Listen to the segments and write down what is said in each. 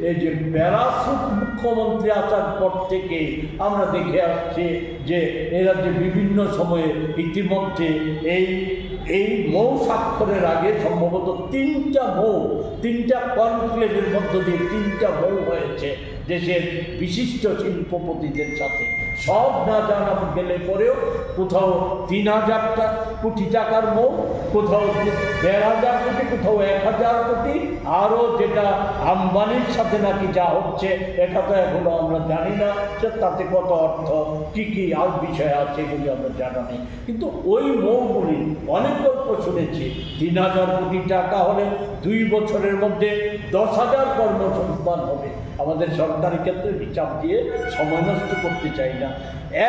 এই যে প্যারাসুট মুখ্যমন্ত্রী আসার পর থেকে আমরা দেখে আসছি যে এরা যে বিভিন্ন সময়ে ইতিমধ্যে এই মৌ স্বাক্ষরের আগে সম্ভবত তিনটা কনক্লেভের মধ্য দিয়ে 3টা মৌ হয়েছে দেশের বিশিষ্ট শিল্পপতিদের সাথে। সব না জানা গেলে পরেও কোথাও 3000 কোটি টাকার মৌ, কোথাও 1500 কোটি, কোথাও 1000 কোটি, আরও যেটা আম্বানির সাথে নাকি যা হচ্ছে এটা তো এখনো আমরা জানি না যে তাতে কত অর্থ কী কী আর বিষয় আছে এগুলি আমরা জানা নেই। কিন্তু ওই মৌগুলি অনেক গল্প শুনেছি। 3000 কোটি টাকা হলে 2 বছরের মধ্যে 10,000 কর্মসংস্থান হবে। আমাদের সরকারি ক্ষেত্রে হিসাব দিয়ে সময় নষ্ট করতে চাই না।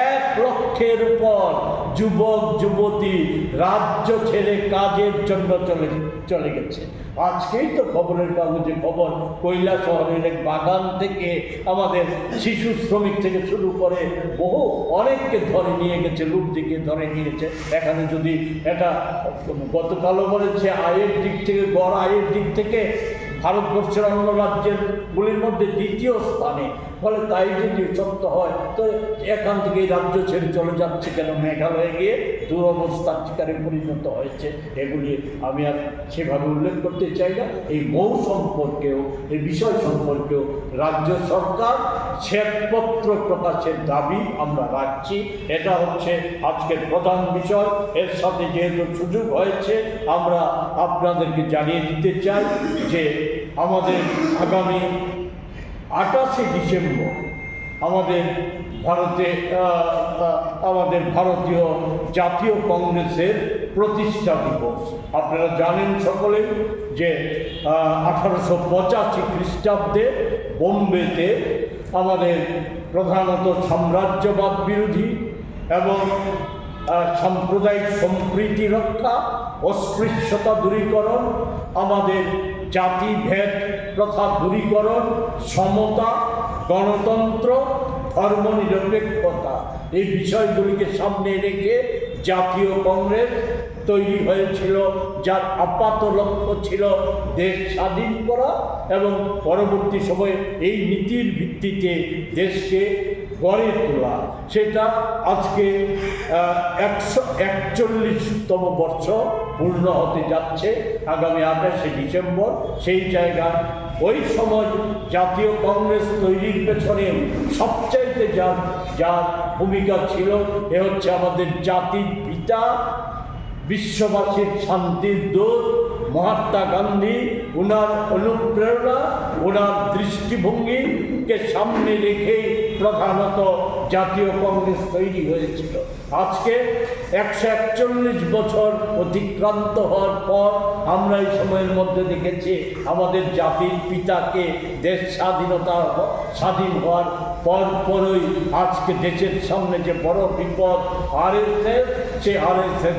1 লক্ষের উপর যুবক যুবতী রাজ্য ছেড়ে কাজের জন্য চলে গেছে। আজকেই তো খবরের কাগজে খবর, কৈলাসহরের এক বাগান থেকে আমাদের শিশু শ্রমিক থেকে শুরু করে বহু অনেককে ধরে নিয়ে গেছে, লুট দিকে ধরে নিয়ে গেছে। এখানে যদি এটা গতকালও বলেছে আয়ের দিক থেকে, গড় আয়ের দিক থেকে ভারতবর্ষের অন্য রাজ্যগুলির মধ্যে 2য় স্থানে। ফলে তাই যদি সত্য হয় তো এখান থেকে এই রাজ্য ছেড়ে চলে যাচ্ছে কেন? মেঘালয়ে গিয়ে দুরবস্থার শিকারে পরিণত হয়েছে। এগুলি আমি আর সেভাবে উল্লেখ করতে চাই না। এই মৌ সম্পর্কেও, এই বিষয় সম্পর্কেও রাজ্য সরকার শ্বেতপত্র প্রকাশের দাবি আমরা রাখছি। এটা হচ্ছে আজকের প্রধান বিষয়। এর সাথে যেহেতু সুযোগ হয়েছে আমরা আপনাদেরকে জানিয়ে দিতে চাই যে আমাদের আগামী 28শে ডিসেম্বর আমাদের ভারতীয় জাতীয় কংগ্রেসের প্রতিষ্ঠা দিবস। আপনারা জানেন সকলে যে 1885 খ্রিস্টাব্দে বোম্বেতে আমাদের প্রধানত সাম্রাজ্যবাদ বিরোধী এবং সাম্প্রদায়িক সম্প্রীতি রক্ষা, অস্পৃশ্যতা দূরীকরণ, আমাদের জাতিভেদ প্রথা দূরীকরণ, সমতা, গণতন্ত্র, ধর্মনিরপেক্ষতা এই বিষয়গুলিকে সামনে রেখে জাতীয় কংগ্রেস তৈরি হয়েছিল, যার আপাত লক্ষ্য ছিল দেশ স্বাধীন করা এবং পরবর্তী সময়ে এই নীতির ভিত্তিতে দেশকে গড়ে তোলা। সেটা আজকে 141তম বর্ষ পূর্ণ হতে যাচ্ছে আগামী 28শে ডিসেম্বর। সেই জায়গায় ওই সময় জাতীয় কংগ্রেস তৈরির পেছনে সবচাইতে যার ভূমিকা ছিল এ হচ্ছে আমাদের জাতির পিতা, বিশ্ববাসীর শান্তির দূত মহাত্মা গান্ধী। ওনার অনুপ্রেরণা, ওনার দৃষ্টিভঙ্গিকে সামনে রেখেই প্রধানত জাতীয় কংগ্রেস তৈরি হয়েছিল। আজকে 141 বছর অতিক্রান্ত হওয়ার পর আমরা এই সময়ের মধ্যে দেখেছি আমাদের জাতির পিতাকে দেশ স্বাধীন হওয়ার পরই আজকে দেশের সামনে যে বড় বিপদ RSS, সে RSS